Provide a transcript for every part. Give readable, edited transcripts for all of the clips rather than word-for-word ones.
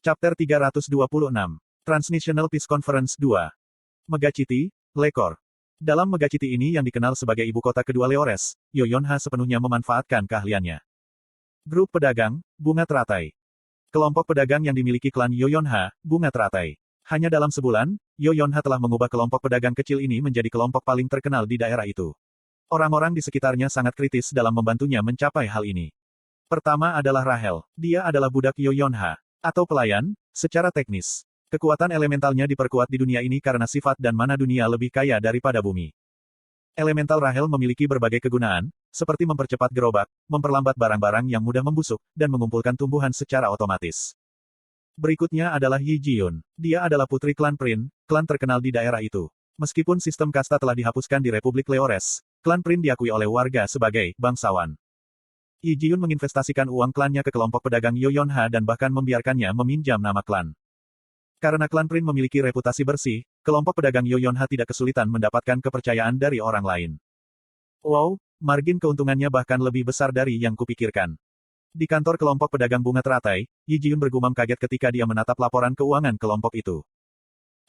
Chapter 326. Transnational Peace Conference 2. Megacity, Lekor. Dalam Megacity ini yang dikenal sebagai ibu kota kedua Leores, Yoyonha sepenuhnya memanfaatkan keahliannya. Grup pedagang, bunga teratai. Kelompok pedagang yang dimiliki klan Yoyonha, bunga teratai. Hanya dalam sebulan, Yoyonha telah mengubah kelompok pedagang kecil ini menjadi kelompok paling terkenal di daerah itu. Orang-orang di sekitarnya sangat kritis dalam membantunya mencapai hal ini. Pertama adalah Rahel. Dia adalah budak Yoyonha, atau pelayan, secara teknis. Kekuatan elementalnya diperkuat di dunia ini karena sifat dan mana dunia lebih kaya daripada bumi. Elemental Rahel memiliki berbagai kegunaan, seperti mempercepat gerobak, memperlambat barang-barang yang mudah membusuk, dan mengumpulkan tumbuhan secara otomatis. Berikutnya adalah Yi Jiyun. Dia adalah putri klan Prin, klan terkenal di daerah itu. Meskipun sistem kasta telah dihapuskan di Republik Leores, klan Prin diakui oleh warga sebagai bangsawan. Yi Jiyun menginvestasikan uang klannya ke kelompok pedagang Yoyonha dan bahkan membiarkannya meminjam nama klan. Karena klan Prin memiliki reputasi bersih, kelompok pedagang Yoyonha tidak kesulitan mendapatkan kepercayaan dari orang lain. Wow, margin keuntungannya bahkan lebih besar dari yang kupikirkan. Di kantor kelompok pedagang bunga teratai, Yi Jiyun bergumam kaget ketika dia menatap laporan keuangan kelompok itu.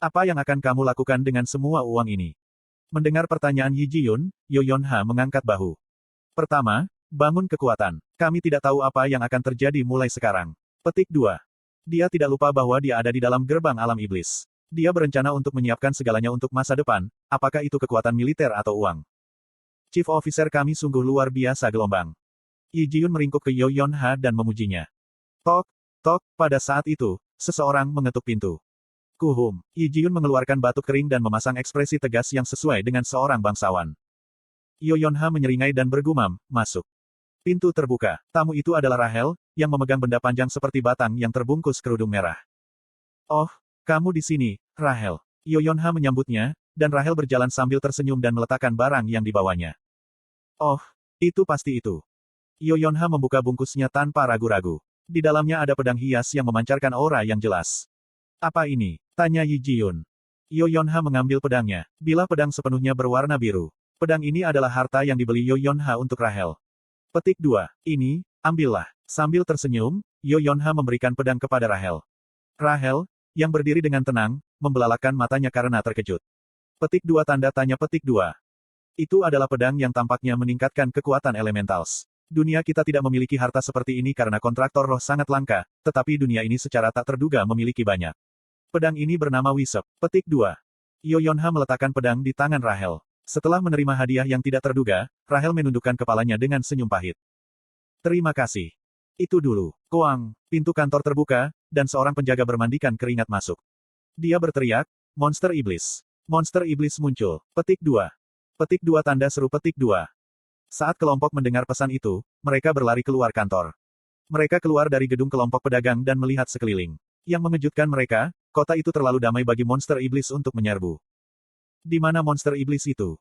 Apa yang akan kamu lakukan dengan semua uang ini? Mendengar pertanyaan Yi Jiyun, Yoyonha mengangkat bahu. Pertama, bangun kekuatan. Kami tidak tahu apa yang akan terjadi mulai sekarang. Petik 2. Dia tidak lupa bahwa dia ada di dalam gerbang alam iblis. Dia berencana untuk menyiapkan segalanya untuk masa depan, apakah itu kekuatan militer atau uang. Chief Officer kami sungguh luar biasa gelombang. Yi Jiyun meringkuk ke Yoyonha dan memujinya. Tok, tok, pada saat itu, seseorang mengetuk pintu. Kuhum, Yi Jiyun mengeluarkan batuk kering dan memasang ekspresi tegas yang sesuai dengan seorang bangsawan. Yoyonha menyeringai dan bergumam, masuk. Pintu terbuka. Tamu itu adalah Rahel, yang memegang benda panjang seperti batang yang terbungkus kerudung merah. Oh, kamu di sini, Rahel. Yoyonha menyambutnya, dan Rahel berjalan sambil tersenyum dan meletakkan barang yang dibawanya. Oh, itu pasti itu. Yoyonha membuka bungkusnya tanpa ragu-ragu. Di dalamnya ada pedang hias yang memancarkan aura yang jelas. Apa ini? Tanya Yi Jiyun. Yoyonha mengambil pedangnya. Bilah pedang sepenuhnya berwarna biru. Pedang ini adalah harta yang dibeli Yoyonha untuk Rahel. Petik 2. Ini, ambillah. Sambil tersenyum, Yoyonha memberikan pedang kepada Rahel. Rahel, yang berdiri dengan tenang, membelalakan matanya karena terkejut. Petik 2 tanda tanya petik 2. Itu adalah pedang yang tampaknya meningkatkan kekuatan elementals. Dunia kita tidak memiliki harta seperti ini karena kontraktor roh sangat langka, tetapi dunia ini secara tak terduga memiliki banyak. Pedang ini bernama Wisep. Petik 2. Yoyonha meletakkan pedang di tangan Rahel. Setelah menerima hadiah yang tidak terduga, Rahel menundukkan kepalanya dengan senyum pahit. Terima kasih. Itu dulu. Koang, pintu kantor terbuka, dan seorang penjaga bermandikan keringat masuk. Dia berteriak, monster iblis. Monster iblis muncul. Petik 2. Petik 2 tanda seru petik 2. Saat kelompok mendengar pesan itu, mereka berlari keluar kantor. Mereka keluar dari gedung kelompok pedagang dan melihat sekeliling. Yang mengejutkan mereka, kota itu terlalu damai bagi monster iblis untuk menyerbu. Di mana monster iblis itu?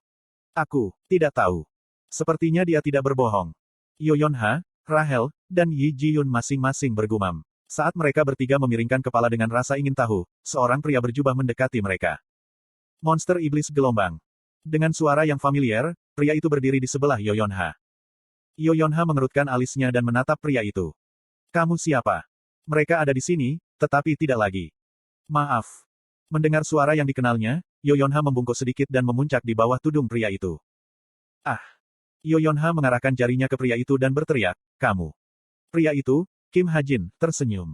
Aku tidak tahu. Sepertinya dia tidak berbohong. Yoyonha, Rahel, dan Yi Jiyun masing-masing bergumam. Saat mereka bertiga memiringkan kepala dengan rasa ingin tahu, seorang pria berjubah mendekati mereka. Monster iblis gelombang. Dengan suara yang familiar, pria itu berdiri di sebelah Yoyonha. Yoyonha mengerutkan alisnya dan menatap pria itu. Kamu siapa? Mereka ada di sini, tetapi tidak lagi. Maaf. Mendengar suara yang dikenalnya, Yoyonha membungkuk sedikit dan memuncak di bawah tudung pria itu. Ah! Yoyonha mengarahkan jarinya ke pria itu dan berteriak, kamu. Pria itu, Kim Hajin, tersenyum.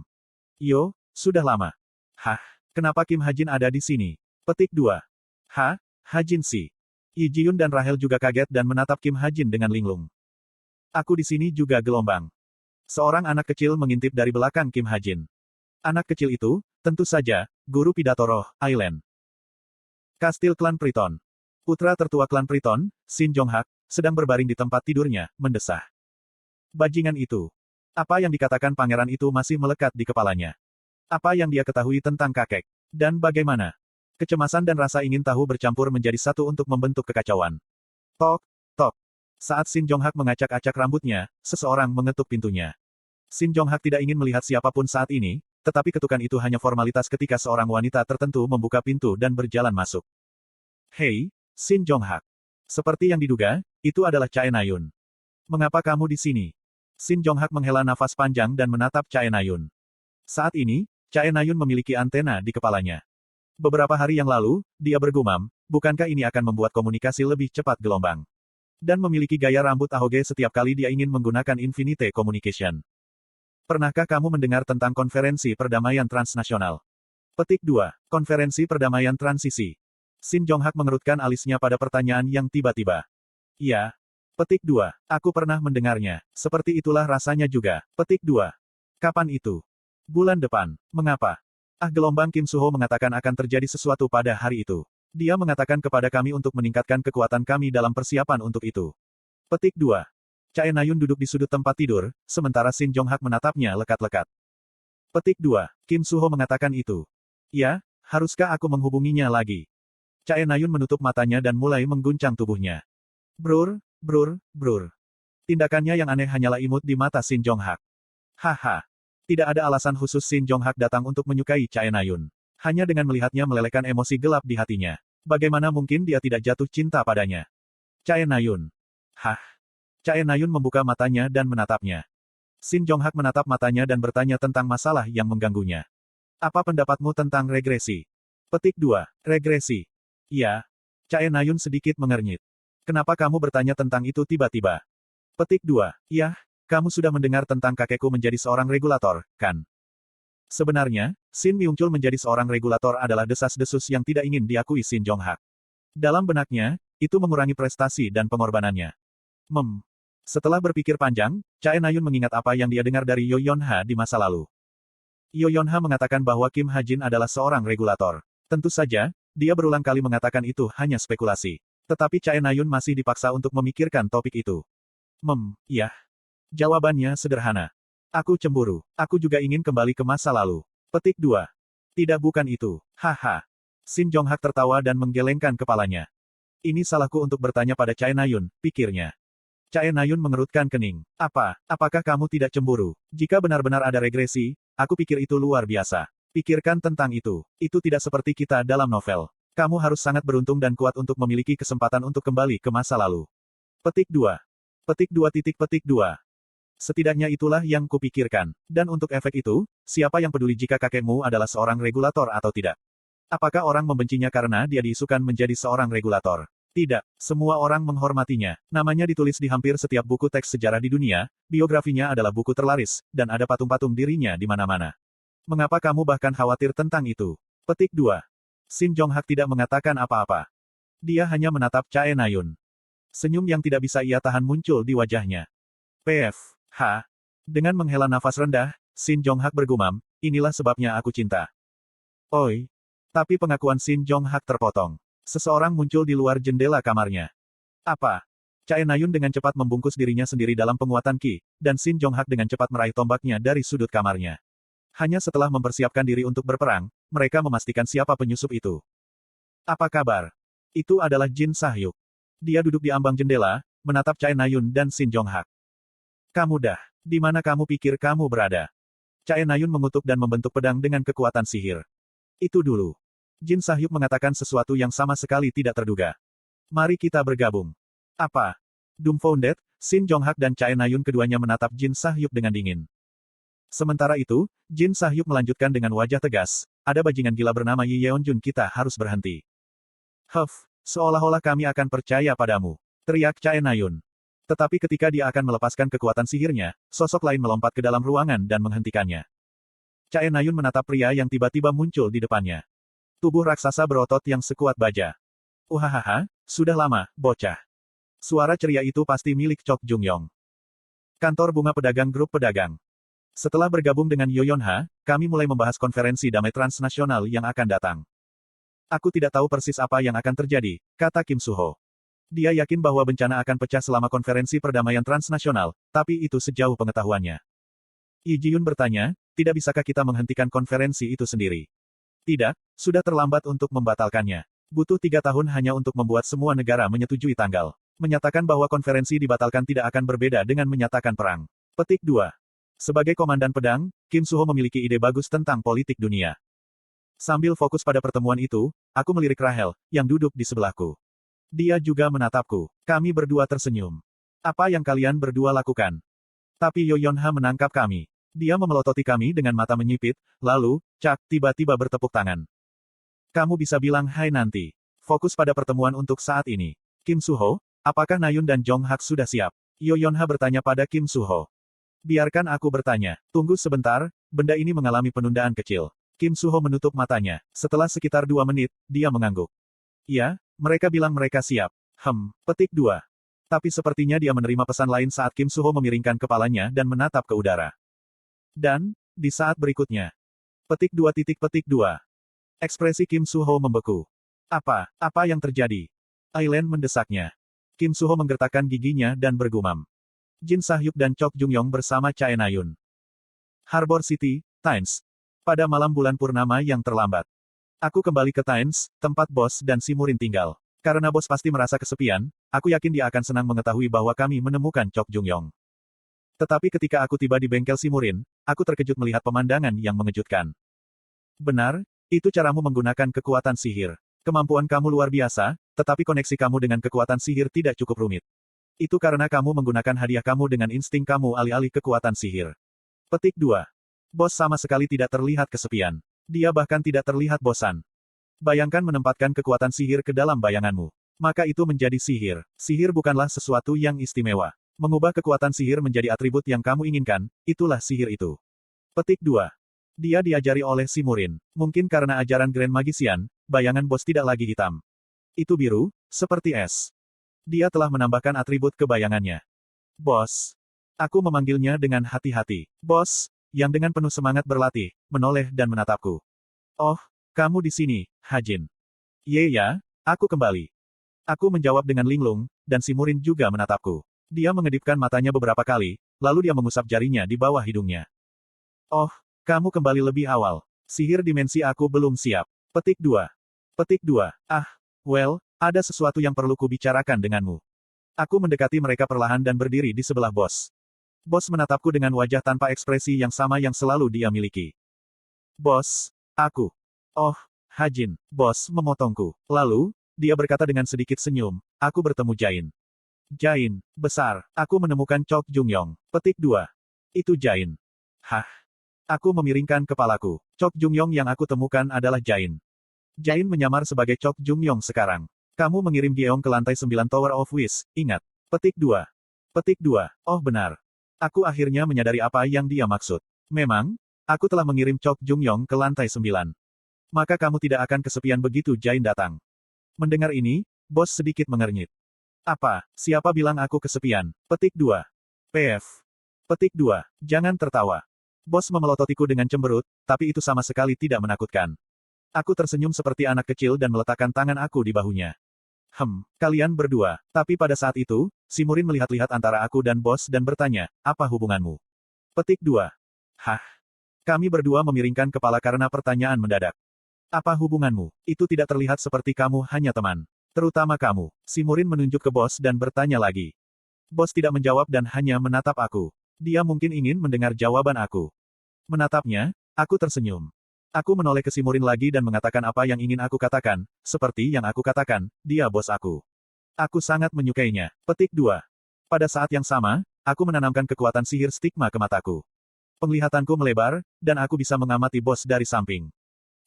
Yo, sudah lama. Hah, kenapa Kim Hajin ada di sini? Petik 2. Hajin si. Yi Jiyun dan Rahel juga kaget dan menatap Kim Hajin dengan linglung. Aku di sini juga gelombang. Seorang anak kecil mengintip dari belakang Kim Hajin. Anak kecil itu, tentu saja, guru pidato roh, Island. Kastil Klan Priton. Putra tertua Klan Priton, Shin Jonghak, sedang berbaring di tempat tidurnya, mendesah. Bajingan itu. Apa yang dikatakan pangeran itu masih melekat di kepalanya. Apa yang dia ketahui tentang kakek? Dan bagaimana? Kecemasan dan rasa ingin tahu bercampur menjadi satu untuk membentuk kekacauan. Tok, tok. Saat Shin Jonghak mengacak-acak rambutnya, seseorang mengetuk pintunya. Shin Jonghak tidak ingin melihat siapapun saat ini, tetapi ketukan itu hanya formalitas ketika seorang wanita tertentu membuka pintu dan berjalan masuk. Hei, Shin Jonghak. Seperti yang diduga, itu adalah Chae Nayun. Mengapa kamu di sini? Shin Jonghak menghela nafas panjang dan menatap Chae Nayun. Saat ini, Chae Nayun memiliki antena di kepalanya. Beberapa hari yang lalu, dia bergumam, bukankah ini akan membuat komunikasi lebih cepat gelombang? Dan memiliki gaya rambut ahoge setiap kali dia ingin menggunakan Infinite Communication. Pernahkah kamu mendengar tentang konferensi perdamaian transnasional? Petik 2. Konferensi perdamaian transisi. Shin Jonghak mengerutkan alisnya pada pertanyaan yang tiba-tiba. Ya. Petik 2. Aku pernah mendengarnya. Seperti itulah rasanya juga. Petik 2. Kapan itu? Bulan depan. Mengapa? Gelombang Kim Suho mengatakan akan terjadi sesuatu pada hari itu. Dia mengatakan kepada kami untuk meningkatkan kekuatan kami dalam persiapan untuk itu. Petik 2. Chae Nayun duduk di sudut tempat tidur, sementara Shin Jonghak menatapnya lekat-lekat. Petik 2. Kim Suho mengatakan itu. Ya, haruskah aku menghubunginya lagi? Chae Nayun menutup matanya dan mulai mengguncang tubuhnya. Brur, brur, brur. Tindakannya yang aneh hanyalah imut di mata Shin Jonghak. Haha. Tidak ada alasan khusus Shin Jonghak datang untuk menyukai Chae Nayun. Hanya dengan melihatnya melelehkan emosi gelap di hatinya. Bagaimana mungkin dia tidak jatuh cinta padanya? Chae Nayun. Hah? Chae Nayun membuka matanya dan menatapnya. Shin Jonghak menatap matanya dan bertanya tentang masalah yang mengganggunya. Apa pendapatmu tentang regresi? Petik 2. Regresi. Ya. Chae Nayun sedikit mengernyit. Kenapa kamu bertanya tentang itu tiba-tiba? Petik 2. Ya. Kamu sudah mendengar tentang kakekku menjadi seorang regulator, kan? Sebenarnya, Shin Myung-chul menjadi seorang regulator adalah desas-desus yang tidak ingin diakui Shin Jonghak. Dalam benaknya, itu mengurangi prestasi dan pengorbanannya. Setelah berpikir panjang, Chae Nayun mengingat apa yang dia dengar dari Yo Yeon-ha di masa lalu. Yo Yeon-ha mengatakan bahwa Kim Ha-jin adalah seorang regulator. Tentu saja, dia berulang kali mengatakan itu hanya spekulasi. Tetapi Chae Nayun masih dipaksa untuk memikirkan topik itu. Ya. Jawabannya sederhana. Aku cemburu. Aku juga ingin kembali ke masa lalu. Petik 2. Tidak, bukan itu. Haha. Shin Jonghak tertawa dan menggelengkan kepalanya. Ini salahku untuk bertanya pada Chae Nayun, pikirnya. Chae Nayun mengerutkan kening. Apakah kamu tidak cemburu? Jika benar-benar ada regresi, aku pikir itu luar biasa. Pikirkan tentang itu. Itu tidak seperti kita dalam novel. Kamu harus sangat beruntung dan kuat untuk memiliki kesempatan untuk kembali ke masa lalu. Petik 2. Petik 2. Setidaknya itulah yang kupikirkan. Dan untuk efek itu, siapa yang peduli jika kakekmu adalah seorang regulator atau tidak? Apakah orang membencinya karena dia diisukan menjadi seorang regulator? Tidak, semua orang menghormatinya. Namanya ditulis di hampir setiap buku teks sejarah di dunia, biografinya adalah buku terlaris, dan ada patung-patung dirinya di mana-mana. Mengapa kamu bahkan khawatir tentang itu? Petik 2. Shin Jonghak tidak mengatakan apa-apa. Dia hanya menatap Chae Nayun. Senyum yang tidak bisa ia tahan muncul di wajahnya. Dengan menghela nafas rendah, Shin Jonghak bergumam, inilah sebabnya aku cinta. Oi. Tapi pengakuan Shin Jonghak terpotong. Seseorang muncul di luar jendela kamarnya. Apa? Chae Nayun dengan cepat membungkus dirinya sendiri dalam penguatan Qi, dan Shin Jonghak dengan cepat meraih tombaknya dari sudut kamarnya. Hanya setelah mempersiapkan diri untuk berperang, mereka memastikan siapa penyusup itu. Apa kabar? Itu adalah Jin Sahyuk. Dia duduk di ambang jendela, menatap Chae Nayun dan Shin Jonghak. Kamu dah. Di mana kamu pikir kamu berada? Chae Nayun mengutuk dan membentuk pedang dengan kekuatan sihir. Itu dulu. Jin Sahyuk mengatakan sesuatu yang sama sekali tidak terduga. Mari kita bergabung. Apa? Dumbfounded, Shin Jonghak dan Chae Nayun keduanya menatap Jin Sahyuk dengan dingin. Sementara itu, Jin Sahyuk melanjutkan dengan wajah tegas, ada bajingan gila bernama Yi Yeonjun, kita harus berhenti. Seolah-olah kami akan percaya padamu. Teriak Chae Nayun. Tetapi ketika dia akan melepaskan kekuatan sihirnya, sosok lain melompat ke dalam ruangan dan menghentikannya. Chae Nayun menatap pria yang tiba-tiba muncul di depannya. Tubuh raksasa berotot yang sekuat baja. Uhahaha, sudah lama, bocah. Suara ceria itu pasti milik Chok Jung Yong. Kantor bunga pedagang grup pedagang. Setelah bergabung dengan Yo Yeon-ha, kami mulai membahas konferensi damai transnasional yang akan datang. Aku tidak tahu persis apa yang akan terjadi, kata Kim Suho. Dia yakin bahwa bencana akan pecah selama konferensi perdamaian transnasional, tapi itu sejauh pengetahuannya. Yi Ji-yun bertanya, tidak bisakah kita menghentikan konferensi itu sendiri? Tidak, sudah terlambat untuk membatalkannya. Butuh 3 tahun hanya untuk membuat semua negara menyetujui tanggal. Menyatakan bahwa konferensi dibatalkan tidak akan berbeda dengan menyatakan perang. Petik 2. Sebagai komandan pedang, Kim Suho memiliki ide bagus tentang politik dunia. Sambil fokus pada pertemuan itu, aku melirik Rahel, yang duduk di sebelahku. Dia juga menatapku. Kami berdua tersenyum. Apa yang kalian berdua lakukan? Tapi Yo Yeon-ha menangkap kami. Dia memelototi kami dengan mata menyipit, lalu, Cak, tiba-tiba bertepuk tangan. Kamu bisa bilang hai nanti. Fokus pada pertemuan untuk saat ini. Kim Suho, apakah Nayun dan Jong Hak sudah siap? Yoyonha bertanya pada Kim Suho. Biarkan aku bertanya. Tunggu sebentar, benda ini mengalami penundaan kecil. Kim Suho menutup matanya. Setelah sekitar 2 menit, dia mengangguk. Ya, mereka bilang mereka siap. Petik 2. Tapi sepertinya dia menerima pesan lain saat Kim Suho memiringkan kepalanya dan menatap ke udara. Dan, di saat berikutnya. Petik 2. Ekspresi Kim Suho membeku. Apa yang terjadi? Aileen mendesaknya. Kim Suho menggertakkan giginya dan bergumam. Jin Sahyuk dan Chok Jung-yong bersama Chae Na-yun. Harbor City, Tynes. Pada malam bulan purnama yang terlambat. Aku kembali ke Tynes, tempat bos dan si Murin tinggal. Karena bos pasti merasa kesepian, aku yakin dia akan senang mengetahui bahwa kami menemukan Chok Jung-yong. Tetapi ketika aku tiba di bengkel si Murin, aku terkejut melihat pemandangan yang mengejutkan. Benar, itu caramu menggunakan kekuatan sihir. Kemampuan kamu luar biasa, tetapi koneksi kamu dengan kekuatan sihir tidak cukup rumit. Itu karena kamu menggunakan hadiah kamu dengan insting kamu alih-alih kekuatan sihir. Petik 2. Bos sama sekali tidak terlihat kesepian. Dia bahkan tidak terlihat bosan. Bayangkan menempatkan kekuatan sihir ke dalam bayanganmu. Maka itu menjadi sihir. Sihir bukanlah sesuatu yang istimewa. Mengubah kekuatan sihir menjadi atribut yang kamu inginkan, itulah sihir itu. Petik 2. Dia diajari oleh si Murin. Mungkin karena ajaran Grand Magician, bayangan bos tidak lagi hitam. Itu biru, seperti es. Dia telah menambahkan atribut ke bayangannya. Bos. Aku memanggilnya dengan hati-hati. Bos, yang dengan penuh semangat berlatih, menoleh dan menatapku. Oh, kamu di sini, Hajin. Ye ya, aku kembali. Aku menjawab dengan linglung, dan si Murin juga menatapku. Dia mengedipkan matanya beberapa kali, lalu dia mengusap jarinya di bawah hidungnya. Oh, kamu kembali lebih awal. Sihir dimensi aku belum siap. Petik 2. Petik 2. Ada sesuatu yang perlu kubicarakan denganmu. Aku mendekati mereka perlahan dan berdiri di sebelah bos. Bos menatapku dengan wajah tanpa ekspresi yang sama yang selalu dia miliki. Bos, aku. Oh, Hajin. Bos memotongku. Lalu, dia berkata dengan sedikit senyum, aku bertemu Jain. Jain, besar. Aku menemukan Chok Jung-yong. Petik 2. Itu Jain. Hah? Aku memiringkan kepalaku. Chok Jung-yong yang aku temukan adalah Jain. Jain menyamar sebagai Chok Jung-yong sekarang. Kamu mengirim Gyeong ke lantai 9 Tower of Wish, ingat. Petik 2. Petik 2. Oh benar. Aku akhirnya menyadari apa yang dia maksud. Memang, aku telah mengirim Chok Jung-yong ke lantai 9. Maka kamu tidak akan kesepian begitu Jain datang. Mendengar ini, bos sedikit mengernyit. Apa? Siapa bilang aku kesepian? Petik 2. PF. Petik 2. Jangan tertawa. Bos memelototiku dengan cemberut, tapi itu sama sekali tidak menakutkan. Aku tersenyum seperti anak kecil dan meletakkan tangan aku di bahunya. Kalian berdua. Tapi pada saat itu, si Murin melihat-lihat antara aku dan bos dan bertanya, apa hubunganmu? Petik 2. Hah? Kami berdua memiringkan kepala karena pertanyaan mendadak. Apa hubunganmu? Itu tidak terlihat seperti kamu hanya teman. Terutama kamu. Si Murin menunjuk ke bos dan bertanya lagi. Bos tidak menjawab dan hanya menatap aku. Dia mungkin ingin mendengar jawaban aku. Menatapnya, aku tersenyum. Aku menoleh ke si Murin lagi dan mengatakan apa yang ingin aku katakan, seperti yang aku katakan, dia bos aku. Aku sangat menyukainya. Petik 2. Pada saat yang sama, aku menanamkan kekuatan sihir stigma ke mataku. Penglihatanku melebar, dan aku bisa mengamati bos dari samping.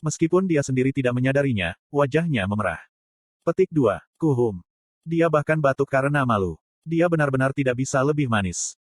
Meskipun dia sendiri tidak menyadarinya, wajahnya memerah. Petik 2. Kuhum. Dia bahkan batuk karena malu. Dia benar-benar tidak bisa lebih manis.